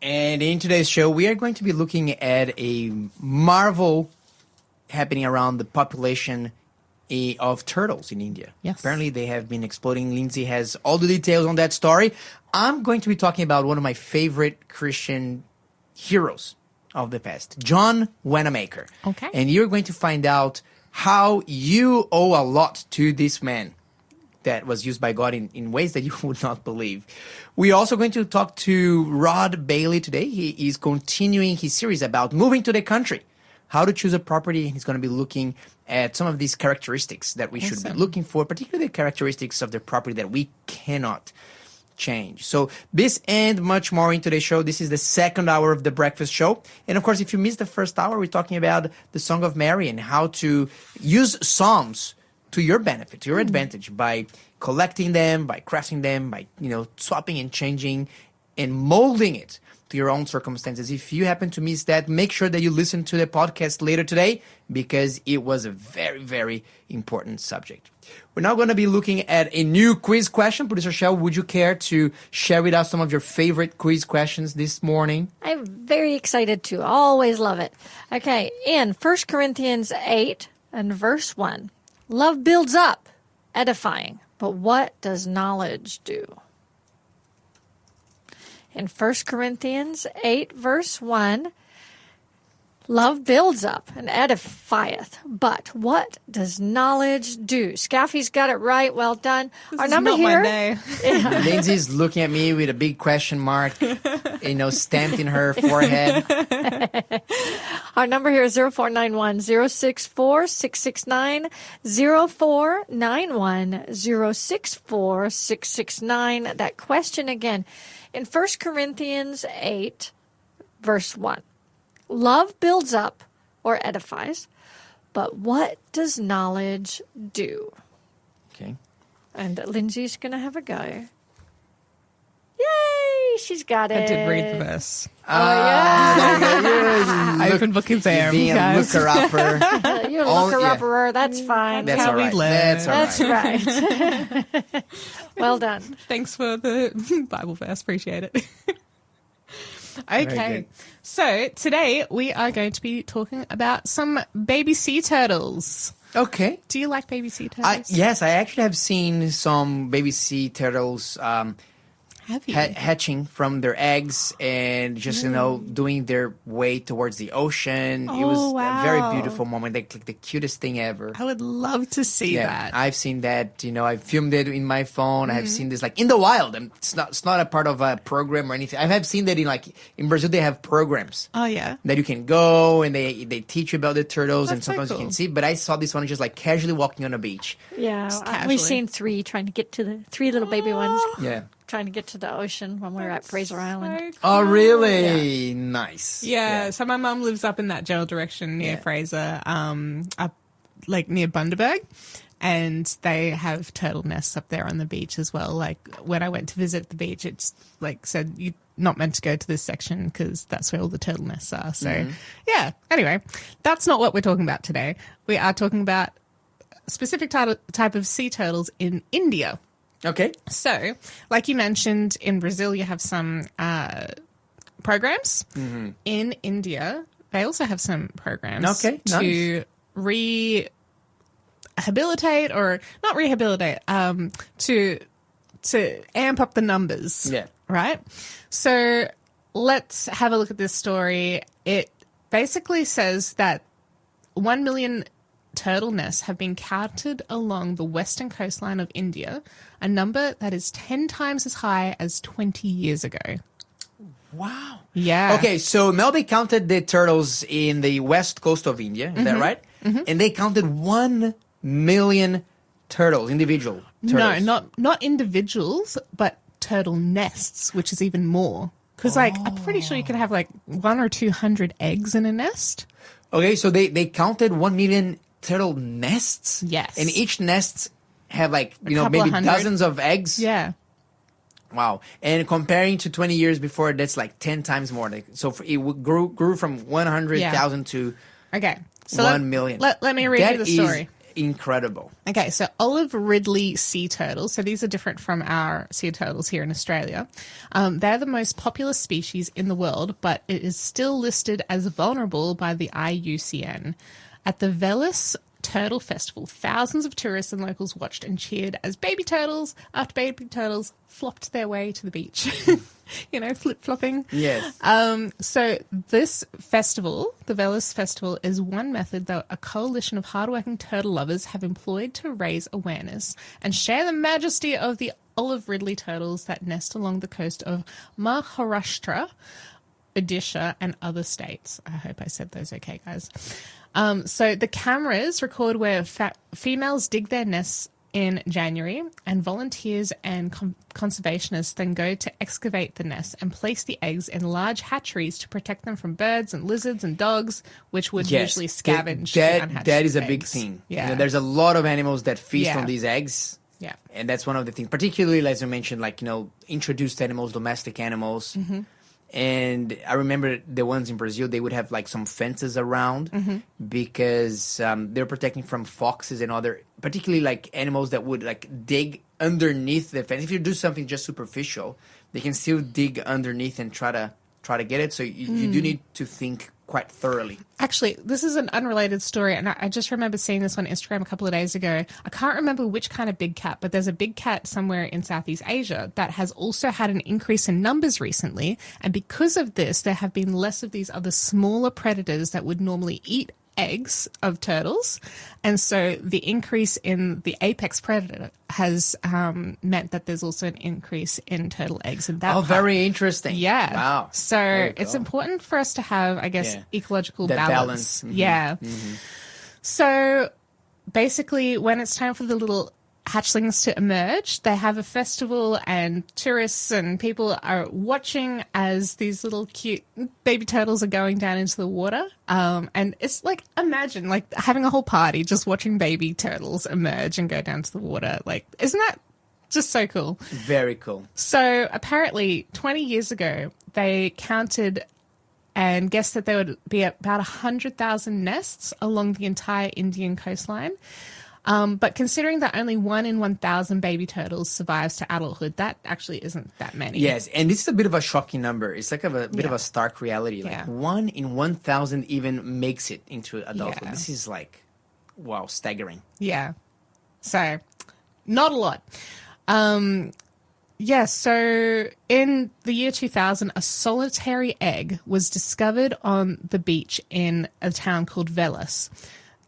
And in today's show, we are going to be looking at a marvel happening around the population of turtles in India. Yes. Apparently, they have been exploding. Lindsay has all the details on that story. I'm going to be talking about one of my favorite Christian heroes of the past, John Wanamaker. Okay. And you're going to find out how you owe a lot to this man that was used by God in ways that you would not believe. We're also going to talk to Rod Bailey today. He is continuing his series about moving to the country, how to choose a property, and he's going to be looking at some of these characteristics that we should be looking for, particularly the characteristics of the property that we cannot change. So this and much more in today's show. This is the second hour of the breakfast show. And of course, if you missed the first hour, we're talking about the Song of Mary and how to use Psalms to your benefit, to your advantage, by collecting them, by crafting them, by swapping and changing and molding it to your own circumstances. If you happen to miss that, make sure that you listen to the podcast later today because it was a very, very important subject. We're now going to be looking at a new quiz question. Producer Shell, would you care to share with us some of your favorite quiz questions this morning? I'm very excited to. Always love it. Okay, in 1 Corinthians 8 and verse 1, love builds up, edifying, but what does knowledge do? In 1 Corinthians 8 verse 1, love builds up and edifieth, but what does knowledge do? Skafy's got it right. Well done. Our number not here. my day. Lindsay's looking at me with a big question mark, stamped in her forehead. Our number here is 0491 064 669 0491 064 669. That question again in 1 Corinthians 8, verse 1. Love builds up or edifies, but what does knowledge do? Okay. And Lindsay's going to have a go. Yay! She's got it. I did read the verse. Oh, yeah. I opened book exam, Being a guys. looker-upper. You're a looker-upper. That's fine. That's how all we right. learn. That's all right. That's right. Well done. Thanks for the Bible verse. Appreciate it. Okay. good. So today we are going to be talking about some baby sea turtles. Okay. Do you like baby sea turtles? Yes, I actually have seen some baby sea turtles Have you? hatching from their eggs and just, doing their way towards the ocean. It was wow. a very beautiful moment, like the cutest thing ever. I would love to see that. I've seen that. I filmed it in my phone. I have seen this in the wild. And it's not a part of a program or anything. I have seen that in Brazil. They have programs. Oh, yeah. That you can go and they teach you about the turtles, and That's so sometimes you cool. can see. But I saw this one just casually walking on a beach. Yeah. casually. We've seen trying to get to the three little baby ones. Yeah. Trying to get to the ocean when we were at Fraser Island. So Oh, cool. really? Nice. Yeah, so my mum lives up in that general direction near Yeah. Fraser, up near Bundaberg, and they have turtle nests up there on the beach as well. Like when I went to visit the beach, it's said you're not meant to go to this section because that's where all the turtle nests are. So yeah. Anyway, that's not what we're talking about today. We are talking about a specific type of sea turtles in India. Okay. So, like you mentioned, in Brazil, you have some programs. In India, they also have some programs to rehabilitate, or not rehabilitate, to amp up the numbers. Yeah. Right? So, let's have a look at this story. It basically says that 1 million turtle nests have been counted along the western coastline of India, a number that is 10 times as high as 20 years ago. Wow. Yeah. Okay, so now they counted the turtles in the west coast of India. Is that right? And they counted 1 million turtles, individual turtles. No, not individuals, but turtle nests, which is even more. Because, I'm pretty sure you can have, 100 or 200 eggs in a nest. Okay, so they counted 1 million turtle nests? Yes. And each nest have couple maybe of hundred. dozens of eggs? Yeah. Wow. And comparing to 20 years before, that's 10 times more. So it grew from 100,000 to Okay. So 1 million. Let me read you the story. incredible. Okay, so olive ridley sea turtles. So these are different from our sea turtles here in Australia. They're the most popular species in the world, but it is still listed as vulnerable by the IUCN. At the Veles Turtle Festival, thousands of tourists and locals watched and cheered as baby turtles after baby turtles flopped their way to the beach. Flip-flopping. Yes. So this festival, the Veles Festival, is one method that a coalition of hardworking turtle lovers have employed to raise awareness and share the majesty of the olive ridley turtles that nest along the coast of Maharashtra, Odisha, and other states. I hope I said those okay, guys. So the cameras record where females dig their nests in January, and volunteers and conservationists then go to excavate the nests and place the eggs in large hatcheries to protect them from birds and lizards and dogs, which would usually scavenge the unhatched that is a eggs. big thing. Yeah. There's a lot of animals that feast Yeah. on these eggs. Yeah. And that's one of the things, particularly, as you mentioned, introduced animals, domestic animals. Mm-hmm. And I remember the ones in Brazil, they would have some fences around Mm-hmm. because they're protecting from foxes and other, particularly animals that would dig underneath the fence. If you do something just superficial, they can still dig underneath and try to get it. So you do need to think quite thoroughly. Actually, this is an unrelated story, and I just remember seeing this on Instagram a couple of days ago. I can't remember which kind of big cat, but there's a big cat somewhere in Southeast Asia that has also had an increase in numbers recently, and because of this, there have been less of these other smaller predators that would normally eat eggs of turtles, and so the increase in the apex predator has meant that there's also an increase in turtle eggs in that part. Very interesting. Yeah. Wow. So There you it's go. important for us to have, I guess, Yeah. ecological That balance. balance. Mhm. Yeah. So basically, when it's time for the little hatchlings to emerge, they have a festival, and tourists and people are watching as these little cute baby turtles are going down into the water. And it's imagine having a whole party just watching baby turtles emerge and go down to the water. Isn't that just so cool? Very cool. So apparently 20 years ago, they counted and guessed that there would be about 100,000 nests along the entire Indian coastline. But considering that only 1 in 1,000 baby turtles survives to adulthood, that actually isn't that many. Yes, and this is a bit of a shocking number. It's a bit of a stark reality. Yeah. 1 in 1,000 even makes it into adulthood. Yeah. This is wow, staggering. Yeah. So, not a lot. So in the year 2000, a solitary egg was discovered on the beach in a town called Veles.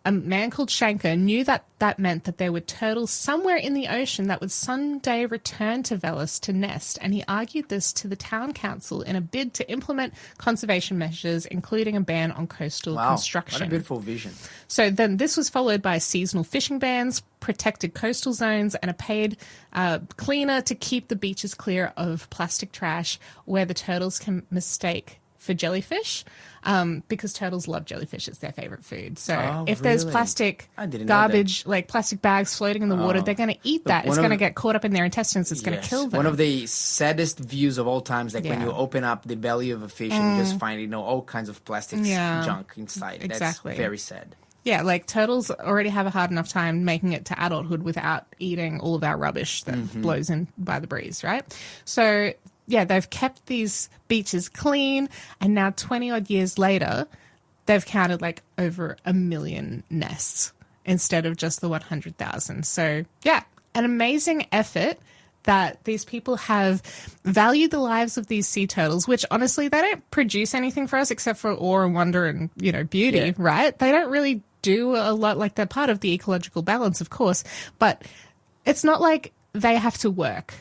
A man called Shankar knew that meant that there were turtles somewhere in the ocean that would someday return to Veles to nest, and he argued this to the town council in a bid to implement conservation measures, including a ban on coastal construction. What a beautiful vision. So then this was followed by seasonal fishing bans, protected coastal zones, and a paid cleaner to keep the beaches clear of plastic trash where the turtles can mistake for jellyfish, because turtles love jellyfish. It's their favorite food. So if there's really? plastic I didn't know garbage, plastic bags floating in the water, they're going to eat that. It's going to get caught up in their intestines. It's going to kill them. One of the saddest views of all times, when Yeah. you open up the belly of a fish and you just find, all kinds of plastic junk inside. Exactly. That's very sad. Yeah, turtles already have a hard enough time making it to adulthood without eating all of our rubbish that blows in by the breeze, right? So, yeah, they've kept these beaches clean, and now 20 odd years later, they've counted over 1 million nests instead of just the 100,000. So, yeah, an amazing effort that these people have valued the lives of these sea turtles, which honestly, they don't produce anything for us except for awe and wonder and, beauty, Yeah. right? They don't really do a lot. They're part of the ecological balance, of course, but it's not like they have to work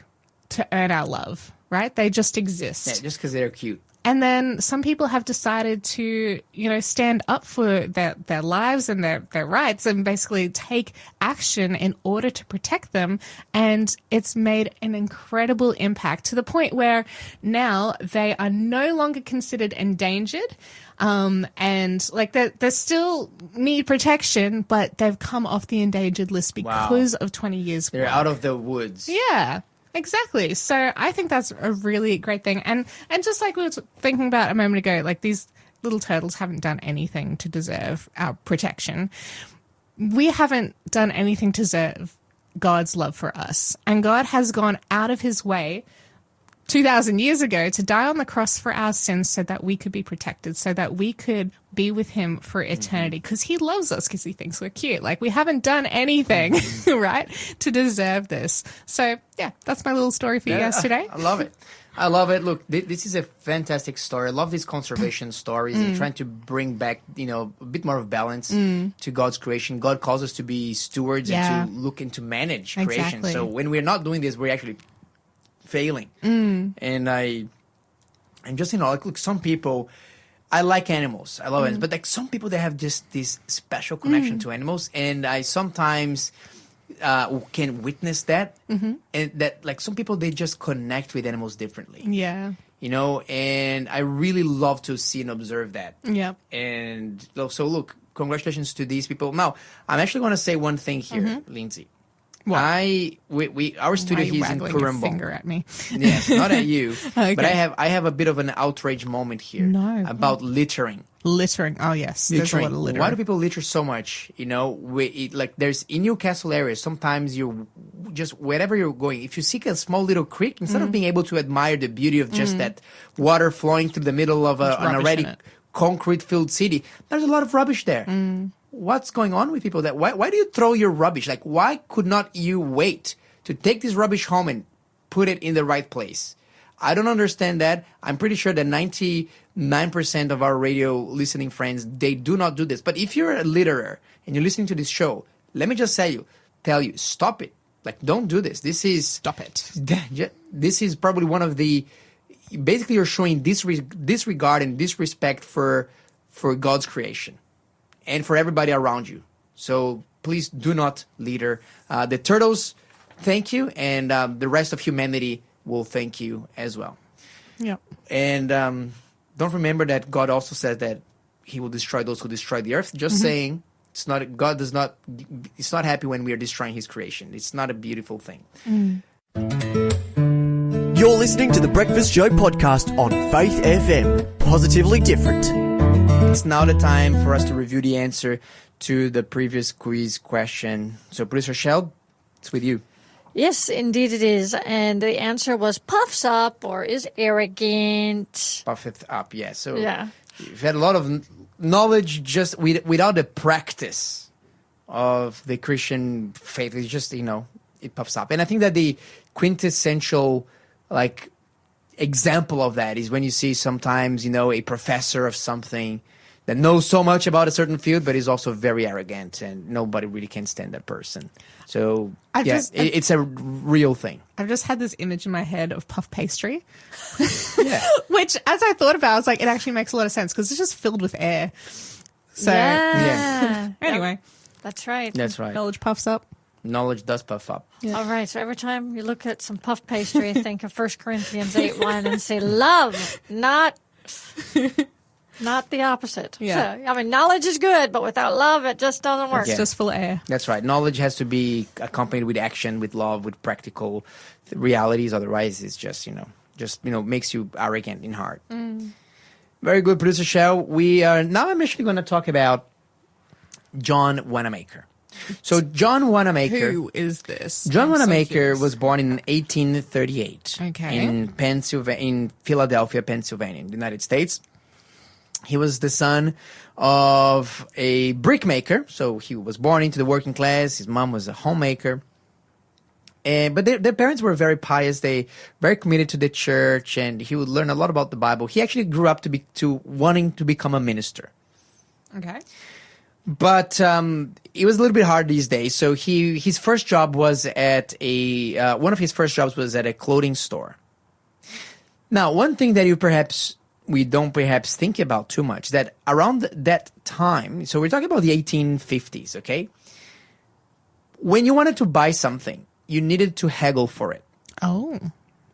to earn our love, right? They just exist. Yeah, just because they're cute. And then some people have decided to, stand up for their lives and their rights and basically take action in order to protect them. And it's made an incredible impact to the point where now they are no longer considered endangered. And they still need protection, but they've come off the endangered list because of 20 years. They're out of the woods. Yeah. Exactly. So I think that's a really great thing. And just like we were thinking about a moment ago, these little turtles haven't done anything to deserve our protection. we haven't done anything to deserve God's love for us. And God has gone out of his way 2,000 years ago to die on the cross for our sins so that we could be protected, so that we could be with him for eternity, because he loves us, because he thinks we're cute. Like, we haven't done anything, right, to deserve this. So, yeah, that's my little story for you guys today. I love it. I love it. Look, this is a fantastic story. I love these conservation stories and trying to bring back, a bit more of balance to God's creation. God calls us to be stewards and to look and to manage creation. Exactly. So when we're not doing this, we're actually failing. And I'm just, like, look, some people, I like animals. I love animals. But, like, some people, they have just this special connection to animals. And I sometimes can witness that. And that, like, some people, they just connect with animals differently. Yeah. And I really love to see and observe that. Yeah. And so, look, congratulations to these people. Now, I'm actually going to say one thing here, Lindsay. What? Our studio Why are you here is in waggling your Purumbo. finger at me? Yes, not at you. Okay. But I have a bit of an outrage moment here. No. About littering. Littering. Oh, yes. There's a lot of littering. Why do people litter so much? Like, there's in Newcastle area, sometimes you just, wherever you're going, if you see a small little creek, instead of being able to admire the beauty of just that water flowing through the middle of an already concrete-filled city, there's a lot of rubbish there. What's going on with people? Why do you throw your rubbish? Like, why could not you wait to take this rubbish home and put it in the right place? I don't understand that. I'm pretty sure that 99% of our radio listening friends, they do not do this. But if you're a litterer and you're listening to this show, let me just tell you, stop it. Like, don't do this. Stop it. This is probably one of the, basically you're showing disregard and disrespect for God's creation and for everybody around you. So please do not litter. The turtles, thank you. And the rest of humanity will thank you as well. Yeah. And don't remember that God also says that he will destroy those who destroy the earth. Just saying, God is not happy when we are destroying his creation. It's not a beautiful thing. You're listening to the Breakfast Show podcast on Faith FM. Positively different. It's now the time for us to review the answer to the previous quiz question. So, Producer Shell, it's with you. Yes, indeed it is. And the answer was puffs up or is arrogant. Puffeth up, yeah. So Yeah. you've had a lot of knowledge just without the practice of the Christian faith. It's just, it puffs up. And I think that the quintessential, like, example of that is when you see sometimes, a professor of something that knows so much about a certain field, but is also very arrogant, and nobody really can stand that person. So, it's a real thing. I've just had this image in my head of puff pastry. Yeah. Which, as I thought about it, I was like, it actually makes a lot of sense because it's just filled with air. So, Yeah. anyway, That's right. That's right. knowledge puffs up. Knowledge does puff up. All right. So every time you look at some puff pastry, think of 1 Corinthians 8:1 and say, love, not the opposite. Yeah. So, knowledge is good, but without love, it just doesn't work. It's just full of air. That's right. Knowledge has to be accompanied with action, with love, with practical realities. Otherwise, it's just makes you arrogant in heart. Very good, Producer Shell. I'm actually going to talk about John Wanamaker. So John Wanamaker. Who is this? John I'm so Wanamaker curious. was born in 1838 Okay. in Philadelphia, Pennsylvania, in the United States. He was the son of a brickmaker, so he was born into the working class. His mom was a homemaker. But their parents were very pious. They very committed to the church, and he would learn a lot about the Bible. He actually grew up to wanting to become a minister. Okay. But it was a little bit hard these days. So his first job was at one of his first jobs was at a clothing store. Now, one thing that we don't perhaps think about too much, that around that time, so we're talking about the 1850s, okay? When you wanted to buy something, you needed to haggle for it. Oh. Okay.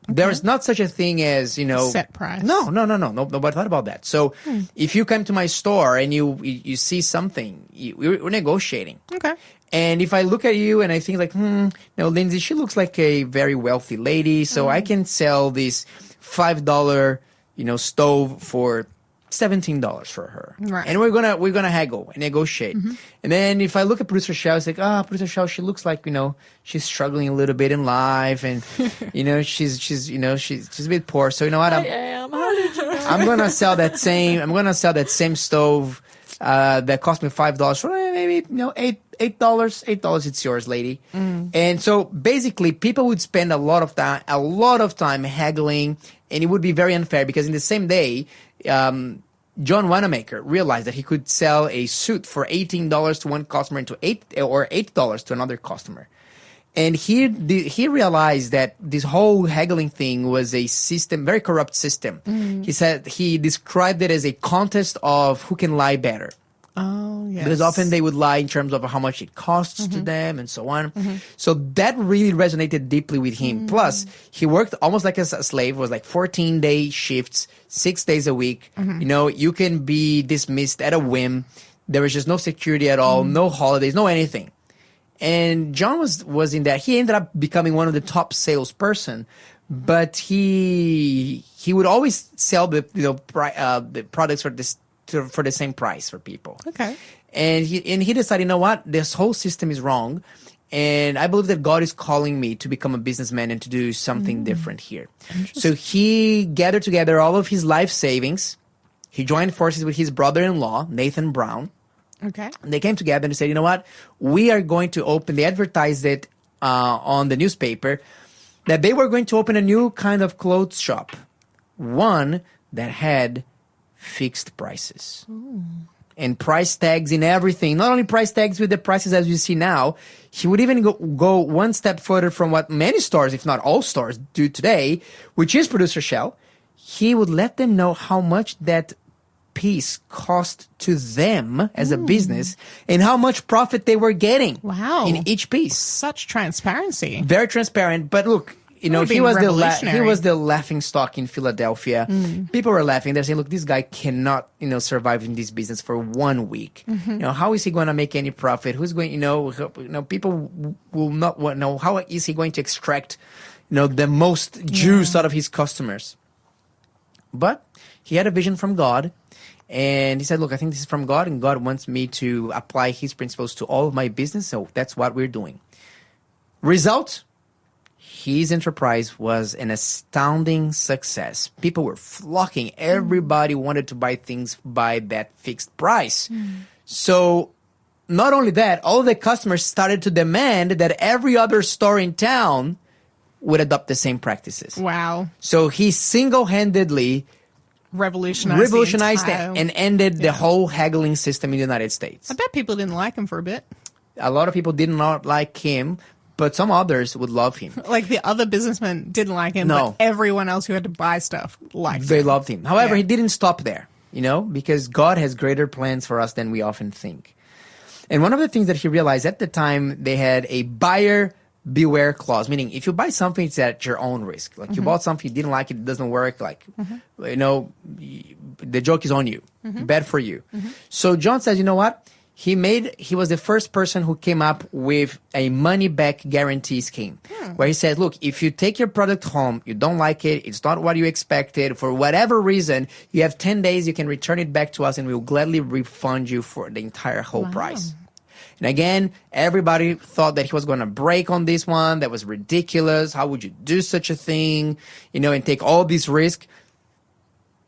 There is not such a thing as, set price. No. Nobody thought about that. So if you come to my store and you see something, we're negotiating. Okay. And if I look at you and I think like, Lindsay, she looks like a very wealthy lady, so I can sell this $5, stove for $17 for her. Right. And we're gonna haggle and negotiate. And then if I look at producer Shell, it's like, producer Shell, she looks like, she's struggling a little bit in life, and she's a bit poor. So you know what? I am. How did you know? I'm gonna sell that same stove that cost me $5 for maybe $8. $8, it's yours, lady. And so basically, people would spend a lot of time haggling, and it would be very unfair because in the same day, John Wanamaker realized that he could sell a suit for $18 to one customer and $8 to another customer. And he realized that this whole haggling thing was a system, very corrupt system. He said he described it as a contest of who can lie better. Oh, yes. Because often they would lie in terms of how much it costs to them and so on. So that really resonated deeply with him. Plus, he worked almost like a slave. It was like 14-day shifts, 6 days a week. You can be dismissed at a whim. There was just no security at all, no holidays, no anything. And John was in that. He ended up becoming one of the top salesperson, but he would always sell the products for the same price for people. Okay. And he decided, you know what, this whole system is wrong, and I believe that God is calling me to become a businessman and to do something different here. So he gathered together all of his life savings. He joined forces with his brother-in-law, Nathan Brown. Okay. And they came together and said, you know what, we are going to open, they advertised it on the newspaper, that they were going to open a new kind of clothes shop, one that had fixed prices. And price tags in everything. Not only price tags with the prices as you see now, he would even go one step further from what many stores, if not all stores, do today, which is Producer Shell. He would let them know how much that piece cost to them as a business and how much profit they were getting. Wow. In each piece. Such transparency. Very transparent. But look, he was the laughing stock in Philadelphia. People were laughing. They're saying, look, this guy cannot, survive in this business for 1 week. How is he going to make any profit? Who's going, people will not know, how is he going to extract, the most juice out of his customers? But he had a vision from God. And he said, look, I think this is from God, and God wants me to apply his principles to all of my business. So that's what we're doing. Result? His enterprise was an astounding success. People were flocking. Everybody wanted to buy things by that fixed price. So not only that, all the customers started to demand that every other store in town would adopt the same practices. Wow. So he single-handedly revolutionized and ended the whole haggling system in the United States. I bet people didn't like him for a bit. A lot of people did not like him, but some others would love him. Like the other businessmen didn't like him, but everyone else who had to buy stuff liked him. They loved him. However, he didn't stop there, because God has greater plans for us than we often think. And one of the things that he realized at the time, they had a buyer beware clause, meaning if you buy something, it's at your own risk. Like you bought something, you didn't like it, it doesn't work. Like, the joke is on you. Bad for you. So John says, you know what? He was the first person who came up with a money-back guarantee scheme where he said, look, if you take your product home, you don't like it, it's not what you expected, for whatever reason, you have 10 days, you can return it back to us and we'll gladly refund you for the entire whole price. And again, everybody thought that he was going to break on this one. That was ridiculous. How would you do such a thing, and take all this risk?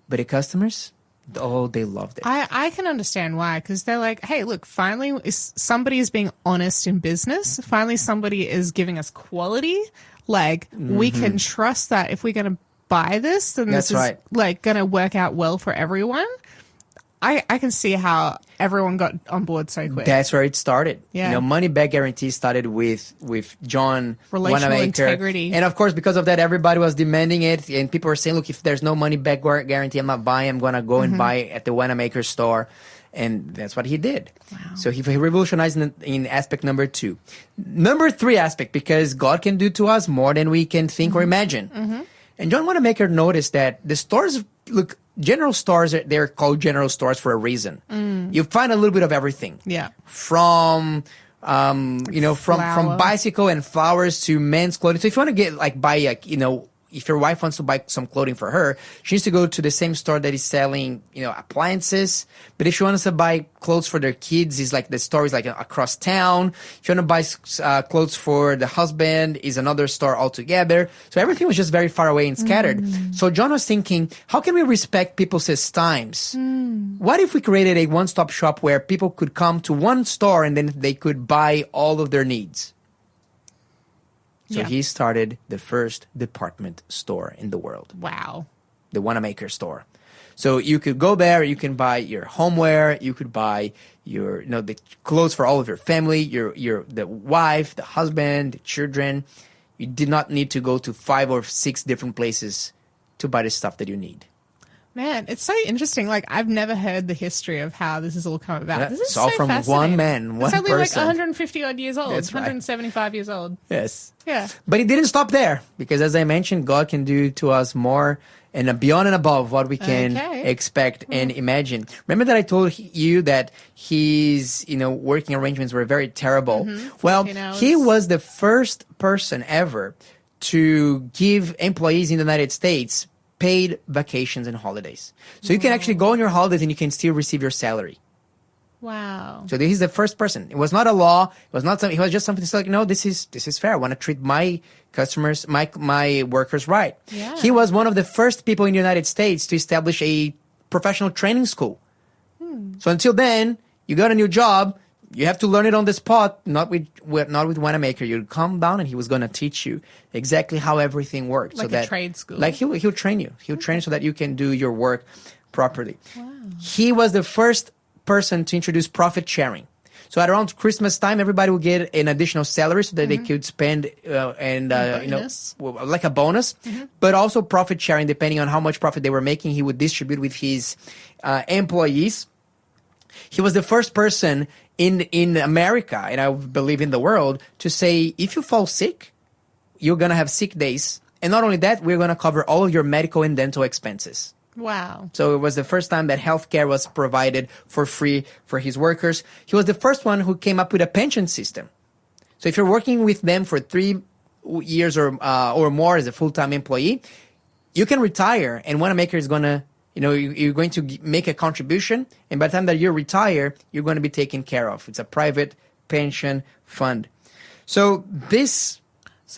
But the customers, they loved it. I can understand why, because they're like, hey, look, finally somebody is being honest in business. Finally, somebody is giving us quality. Like, we can trust that if we're going to buy this, then this is like going to work out well for everyone. I can see how everyone got on board so quick. That's where it started. Yeah. Money back guarantee started with John Relational Wanamaker. integrity. And of course, because of that, everybody was demanding it. And people were saying, look, if there's no money back guarantee, I'm not buying. I'm going to go and buy at the Wanamaker store. And that's what he did. Wow. So he revolutionized in aspect number 2. Number 3 aspect, because God can do to us more than we can think or imagine. And John Wanamaker noticed that the stores, look, general stores, they're called general stores for a reason. You find a little bit of everything. Yeah. From from bicycle and flowers to men's clothing. So if you want to buy if your wife wants to buy some clothing for her, she needs to go to the same store that is selling, appliances. But if she wants to buy clothes for their kids, is like the store is like across town. If you want to buy clothes for the husband, is another store altogether. So everything was just very far away and scattered. So John was thinking, how can we respect people's times? What if we created a one-stop shop where people could come to one store and then they could buy all of their needs? So he started the first department store in the world. Wow. The Wanamaker store. So you could go there, you can buy your homeware, you could buy your, the clothes for all of your family, the wife, the husband, the children. You did not need to go to 5 or 6 different places to buy the stuff that you need. Man, it's so interesting. Like, I've never heard the history of how this has all come about. Yeah, This is it's all so from fascinating. one man, one It's only person. like 150 odd years old. That's right. 175 years old. Yes. Yeah. But it didn't stop there, because as I mentioned, God can do to us more and beyond and above what we can expect and imagine. Remember that I told you that his, working arrangements were very terrible. Well, he was the first person ever to give employees in the United States paid vacations and holidays. So you can actually go on your holidays and you can still receive your salary. Wow. So he's the first person. It was not a law. It was not something. It was just something that's like, no, this is fair. I want to treat my customers, my workers right. Yeah. He was one of the first people in the United States to establish a professional training school. So until then, you got a new job. You have to learn it on the spot, not with Wanamaker. You'd come down and he was going to teach you exactly how everything works. Like a trade school. Like he'll train you. He'll train you so that you can do your work properly. Wow. He was the first person to introduce profit sharing. So at around Christmas time, everybody would get an additional salary so that they could spend like a bonus, but also profit sharing depending on how much profit they were making. He would distribute with his employees. He was the first person in America, and I believe in the world, to say, if you fall sick, you're going to have sick days. And not only that, we're going to cover all of your medical and dental expenses. Wow. So it was the first time that healthcare was provided for free for his workers. He was the first one who came up with a pension system. So if you're working with them for 3 years or more as a full-time employee, you can retire, and Wanamaker is going to you're going to make a contribution, and by the time that you retire, you're going to be taken care of. It's a private pension fund. So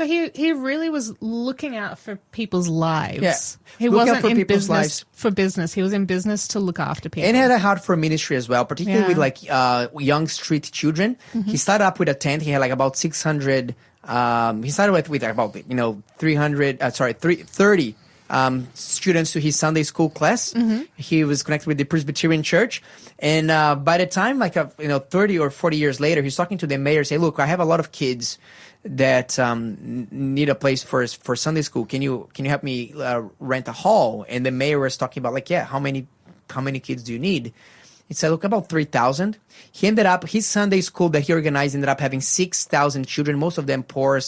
he really was looking out for people's lives. Yeah. He Look out wasn't for in people's business lives. for business. He was in business to look after people. And had a heart for ministry as well, particularly Yeah. with like young street children. He started up with a tent. He had like about 600. He started with about 30 students to his Sunday school class. He was connected with the Presbyterian Church, and by the time 30 or 40 years later, he's talking to the mayor, say, "Look, I have a lot of kids that need a place for Sunday school. Can you help me rent a hall?" And the mayor was talking about how many kids do you need? He said, look, about 3,000. His Sunday school that he organized ended up having 6,000 children, most of them poor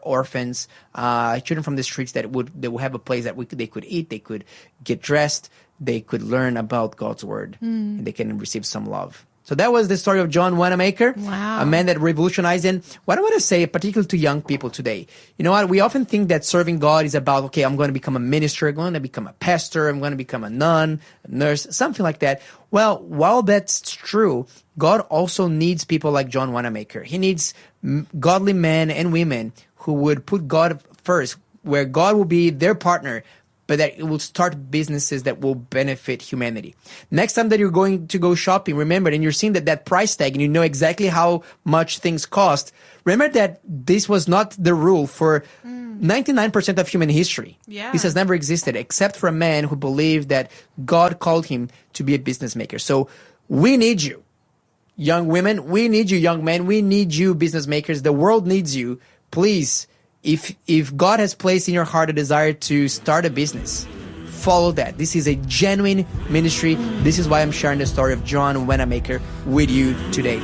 orphans, children from the streets they would have a place that they could eat, they could get dressed, they could learn about God's word, and they can receive some love. So that was the story of John Wanamaker, Wow. a man that revolutionized. And what I want to say, particularly to young people today, you know what? We often think that serving God is about, okay, I'm going to become a minister, I'm going to become a pastor, I'm going to become a nun, a nurse, something like that. Well, while that's true, God also needs people like John Wanamaker. He needs godly men and women who would put God first, where God will be their partner, but that it will start businesses that will benefit humanity. Next time that you're going to go shopping, remember, and you're seeing that price tag and you know exactly how much things cost, remember that this was not the rule for 99% of human history. Yeah. This has never existed except for a man who believed that God called him to be a business maker. So we need you, young women. We need you, young men. We need you, business makers. The world needs you. Please, if God has placed in your heart a desire to start a business, follow that. This is a genuine ministry. This is why I'm sharing the story of John Wanamaker with you today.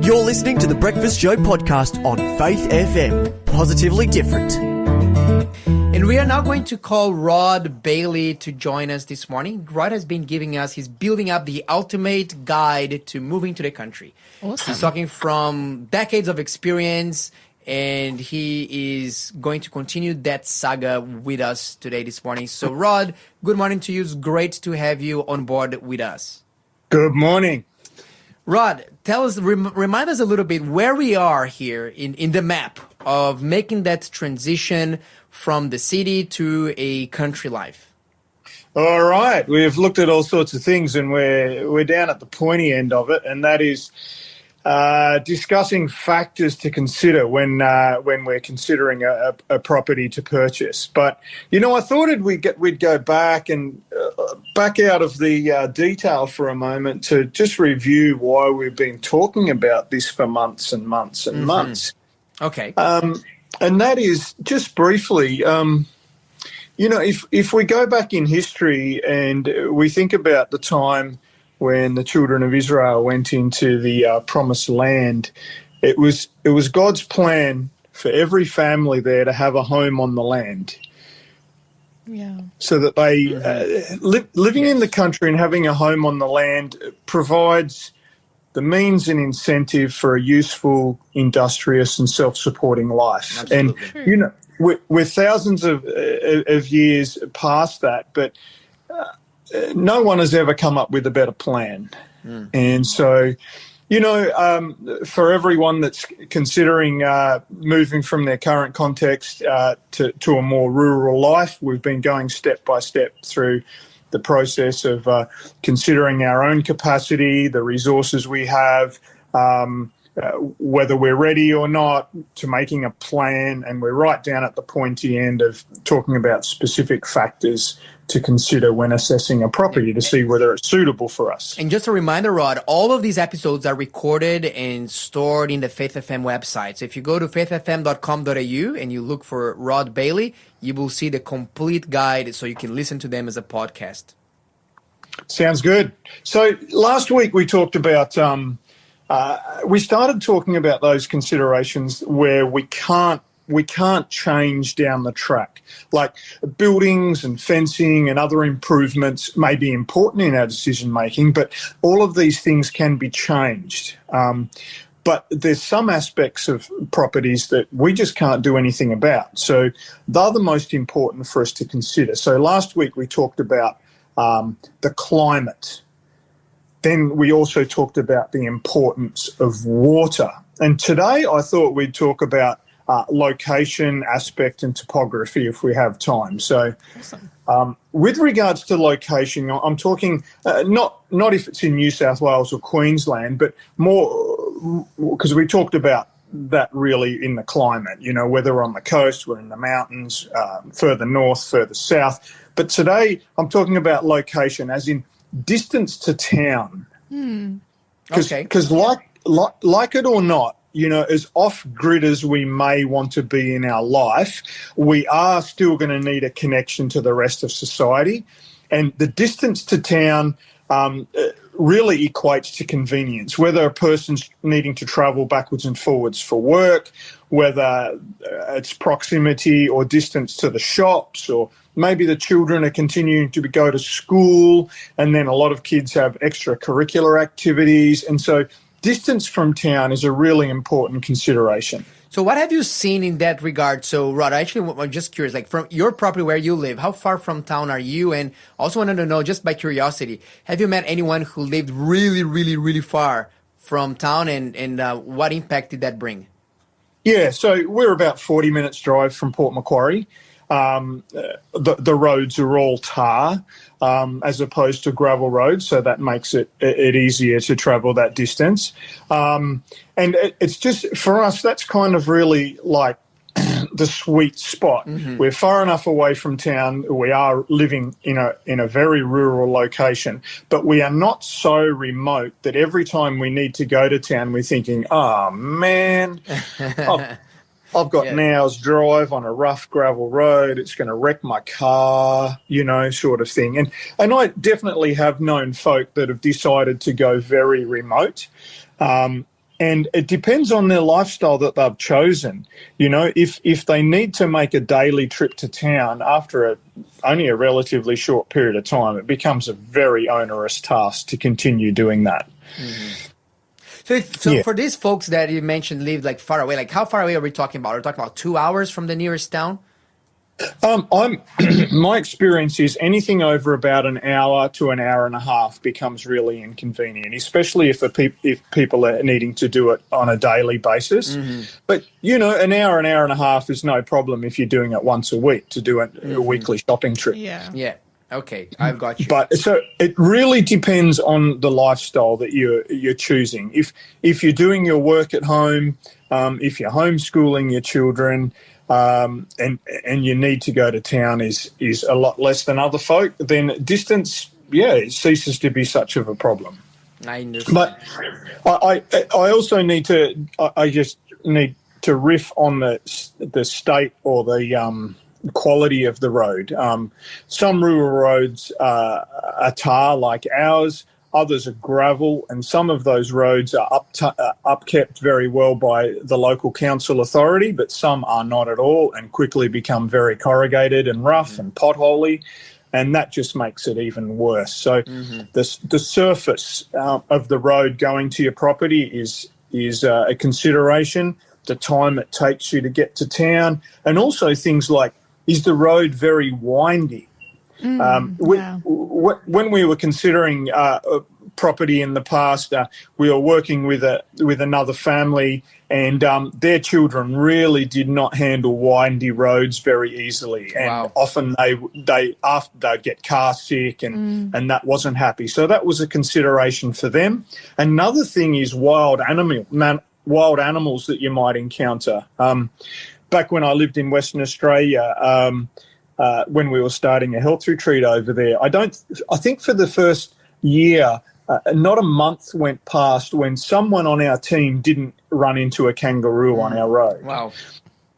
You're listening to the Breakfast Show podcast on Faith FM. Positively different. And we are now going to call Rod Bailey to join us this morning. Rod has been he's building up the ultimate guide to moving to the country. Awesome. He's talking from decades of experience and he is going to continue that saga with us today, this morning. So, Rod, good morning to you. It's great to have you on board with us. Good morning. Rod, tell us, remind us a little bit where we are here in the map of making that transition from the city to a country life. All right. We've looked at all sorts of things, and we're down at the pointy end of it, and that is discussing factors to consider when we're considering a property to purchase. But I thought we'd go back and back out of the detail for a moment to just review why we've been talking about this for months and months and months. Okay. And that is just briefly. If we go back in history and we think about the time when the children of Israel went into the promised land, it was God's plan for every family there to have a home on the land. Yeah. So that they living in the country and having a home on the land provides the means and incentive for a useful, industrious, and self-supporting life. Absolutely. And we're thousands of years past that, but no one has ever come up with a better plan. And so, for everyone that's considering moving from their current context to a more rural life, we've been going step by step through the process of considering our own capacity, the resources we have, whether we're ready or not, to making a plan. And we're right down at the pointy end of talking about specific factors to consider when assessing a property to see whether it's suitable for us. And just a reminder, Rod, all of these episodes are recorded and stored in the Faith FM website. So if you go to faithfm.com.au and you look for Rod Bailey, you will see the complete guide so you can listen to them as a podcast. Sounds good. So last week we talked about, we started talking about those considerations where we can't change down the track. Like buildings and fencing and other improvements may be important in our decision making, but all of these things can be changed. But there's some aspects of properties that we just can't do anything about. So they're the most important for us to consider. So last week we talked about the climate. Then we also talked about the importance of water. And today I thought we'd talk about location, aspect, and topography if we have time. So with regards to location, I'm talking not if it's in New South Wales or Queensland, but more because we talked about that really in the climate, whether we're on the coast, we're in the mountains, further north, further south. But today I'm talking about location as in distance to town. Because like it or not, as off-grid as we may want to be in our life, we are still going to need a connection to the rest of society. And the distance to town really equates to convenience, whether a person's needing to travel backwards and forwards for work, whether it's proximity or distance to the shops, or maybe the children are continuing to go to school, and then a lot of kids have extracurricular activities. And so distance from town is a really important consideration. So what have you seen in that regard? So, Rod, I'm just curious, like from your property where you live, how far from town are you? And also wanted to know, just by curiosity, have you met anyone who lived really, really, really far from town, and what impact did that bring? Yeah, so we're about 40 minutes drive from Port Macquarie. The roads are all tar as opposed to gravel roads, so that makes it easier to travel that distance. And it's just, for us, that's kind of really like the sweet spot. We're far enough away from town. We are living in a very rural location, but we are not so remote that every time we need to go to town, we're thinking, oh, man, I've got an hour's drive on a rough gravel road. It's going to wreck my car, sort of thing. And I definitely have known folk that have decided to go very remote. And it depends on their lifestyle that they've chosen. If they need to make a daily trip to town after only a relatively short period of time, it becomes a very onerous task to continue doing that. So for these folks that you mentioned live like far away, like how far away are we talking about? Are we talking about 2 hours from the nearest town? My experience is anything over about an hour to an hour and a half becomes really inconvenient, especially if people are needing to do it on a daily basis. But, an hour and a half is no problem if you're doing it once a week to do a weekly shopping trip. Yeah. Okay, I've got you. But so it really depends on the lifestyle that you're choosing. If you're doing your work at home, if you're homeschooling your children, and you need to go to town is a lot less than other folk, then distance, it ceases to be such of a problem. I understand. But I also need to riff on the state or the quality of the road. Some rural roads are tar like ours. Others are gravel, and some of those roads are upkept very well by the local council authority, but some are not at all and quickly become very corrugated and rough and potholey, and that just makes it even worse. So the surface of the road going to your property is a consideration, the time it takes you to get to town, and also things like, is the road very windy? When we were considering property in the past, we were working with another family, and their children really did not handle windy roads very easily, and often they'd get car sick, and that wasn't happy. So that was a consideration for them. Another thing is wild animals that you might encounter. Back when I lived in Western Australia. When we were starting a health retreat over there, I think for the first year, not a month went past when someone on our team didn't run into a kangaroo on our road. Wow.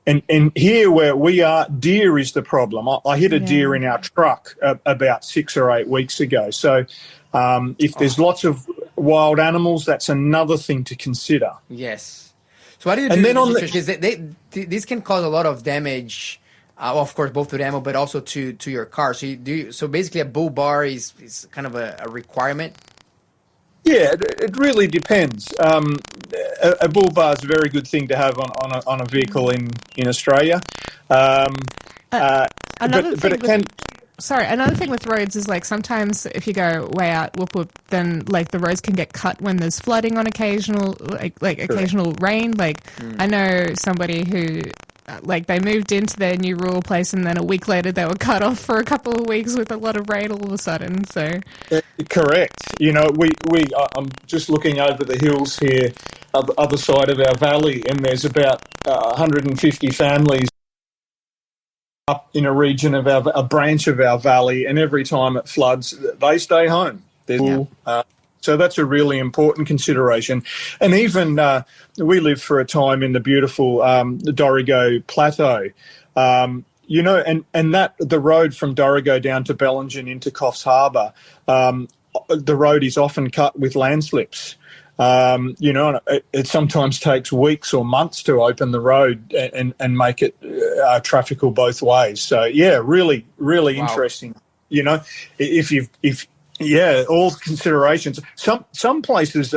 And here where we are, deer is the problem. I hit a deer in our truck about 6 or 8 weeks ago. So if there's lots of wild animals, that's another thing to consider. Yes. So what do you do? Then this can cause a lot of damage. Of course, both to the animal, but also to your car. So basically, a bull bar is kind of a requirement. Yeah, it really depends. A bull bar is a very good thing to have on a vehicle in Australia. Another thing with roads is like sometimes if you go way out, then like the roads can get cut when there's flooding on occasional rain. I know somebody who. They moved into their new rural place, and then a week later they were cut off for a couple of weeks with a lot of rain all of a sudden. So, correct. I'm just looking over the hills here, the other side of our valley, and there's about 150 families up in a region of a branch of our valley, and every time it floods, they stay home. So that's a really important consideration. And even we lived for a time in the beautiful Dorrigo Plateau, and that the road from Dorrigo down to Bellingen into Coffs Harbour, the road is often cut with landslips. It sometimes takes weeks or months to open the road and make it trafficable both ways. So, really, really interesting. All considerations. Some places,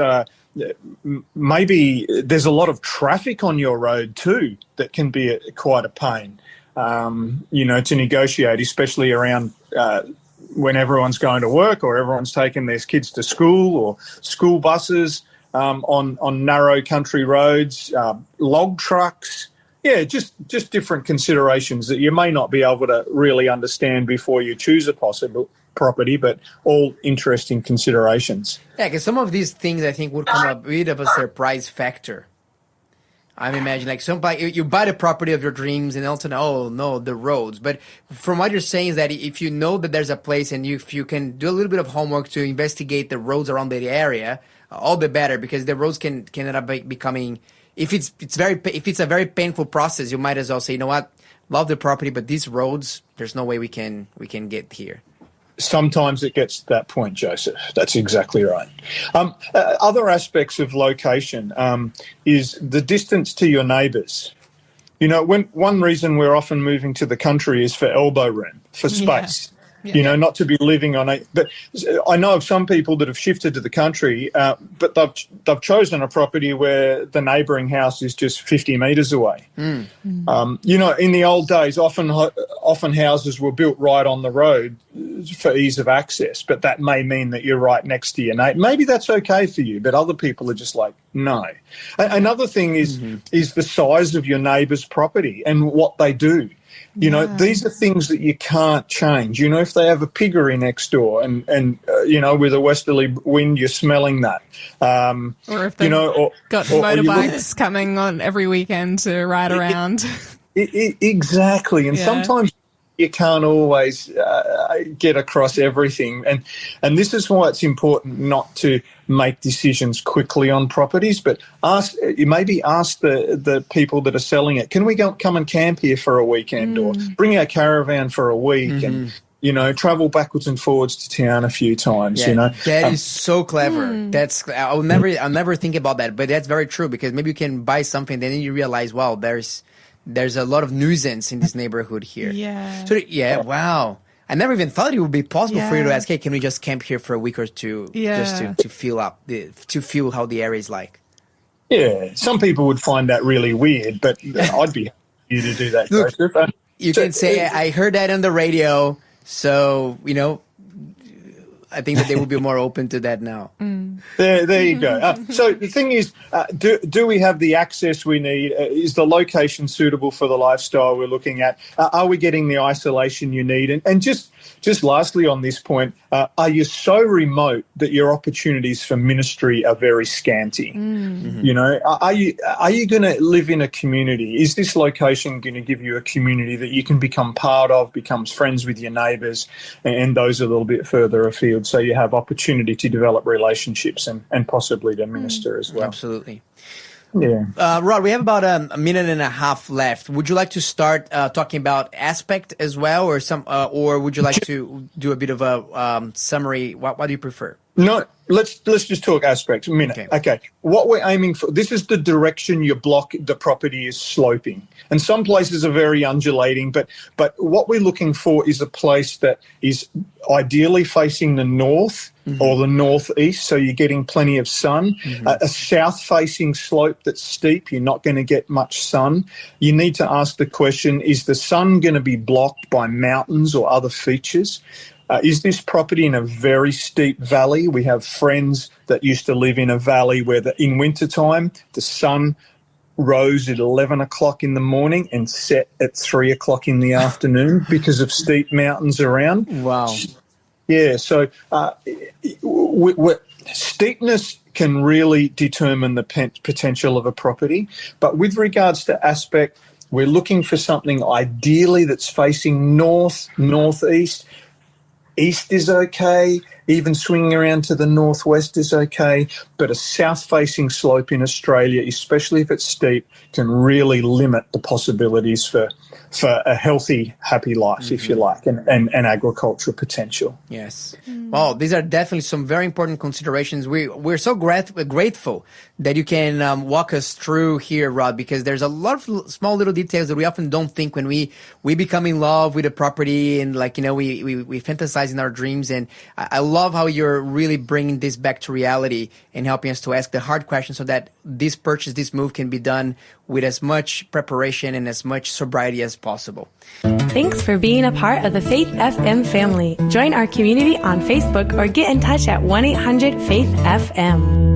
maybe there's a lot of traffic on your road too that can be quite a pain, to negotiate, especially around when everyone's going to work or everyone's taking their kids to school or school buses on narrow country roads, log trucks. Yeah, just different considerations that you may not be able to really understand before you choose a possible property, but all interesting considerations. Yeah, because some of these things I think would come a bit of a surprise factor. I'm imagining you buy the property of your dreams and also the roads. But from what you're saying is that if you know that there's a place and if you can do a little bit of homework to investigate the roads around the area, all the better, because the roads can end up becoming, if it's a very painful process, you might as well say, you know what, love the property, but these roads, there's no way we can get here. Sometimes it gets to that point, Joseph. That's exactly right. Other aspects of location is the distance to your neighbours. One reason we're often moving to the country is for elbow room, for space. you know, not to be living on it. But I know of some people that have shifted to the country, but they've chosen a property where the neighbouring house is just 50 metres away. You know, in the old days, often houses were built right on the road for ease of access, but that may mean that you're right next to your neighbour. Maybe that's okay for you, but other people are just like, no. Another thing is the size of your neighbour's property and what they do. You know, these are things that you can't change. You know, if they have a piggery next door and you know, with a westerly wind, you're smelling that. Or if they've got motorbikes coming on every weekend to ride around. Exactly. And sometimes you can't always get across everything. And this is why it's important not to make decisions quickly on properties, but ask the people that are selling it, can we come and camp here for a weekend or bring our caravan for a week and, you know, travel backwards and forwards to town a few times, you know. That is so clever. I'll never think about that, but that's very true, because maybe you can buy something, then you realize, wow, there's a lot of nuisance in this neighborhood here. Yeah. So wow. I never even thought it would be possible for you to ask, hey, can we just camp here for a week or two just to feel how the area is like? Yeah, some people would find that really weird, but I'd be happy for you to do that. Look, you can say, I heard that on the radio, so, you know, I think that they will be more open to that now. There you go. So the thing is, do we have the access we need? Is the location suitable for the lifestyle we're looking at? Are we getting the isolation you need? And just lastly on this point, are you so remote that your opportunities for ministry are very scanty? You know, are you going to live in a community? Is this location going to give you a community that you can become part of, becomes friends with your neighbours and those a little bit further afield, so you have opportunity to develop relationships and possibly to minister as well? Absolutely. Yeah. Rod, we have about a minute and a half left. Would you like to start talking about aspect as well, or would you like to do a bit of a summary? What do you prefer? No, let's just talk aspects a minute. Okay. What we're aiming for, this is the direction the property is sloping. And some places are very undulating, but what we're looking for is a place that is ideally facing the north or the northeast, so you're getting plenty of sun. A south-facing slope that's steep, you're not going to get much sun. You need to ask the question, is the sun going to be blocked by mountains or other features? Is this property in a very steep valley? We have friends that used to live in a valley where in wintertime the sun rose at 11 o'clock in the morning and set at 3 o'clock in the afternoon because of steep mountains around. Wow. Yeah, so steepness can really determine the potential of a property. But with regards to aspect, we're looking for something ideally that's facing north, northeast. East is okay, even swinging around to the northwest is okay, but a south-facing slope in Australia, especially if it's steep, can really limit the possibilities for a healthy, happy life, if you like, and agricultural potential. Yes. Well, these are definitely some very important considerations. We're so grateful that you can walk us through here, Rod, because there's a lot of small little details that we often don't think when we become in love with a property, and like, you know, we fantasize in our dreams. And I love how you're really bringing this back to reality and helping us to ask the hard questions so that this move can be done with as much preparation and as much sobriety as possible. Thanks for being a part of the Faith FM family. Join our community on Facebook or get in touch at 1-800-FAITH-FM.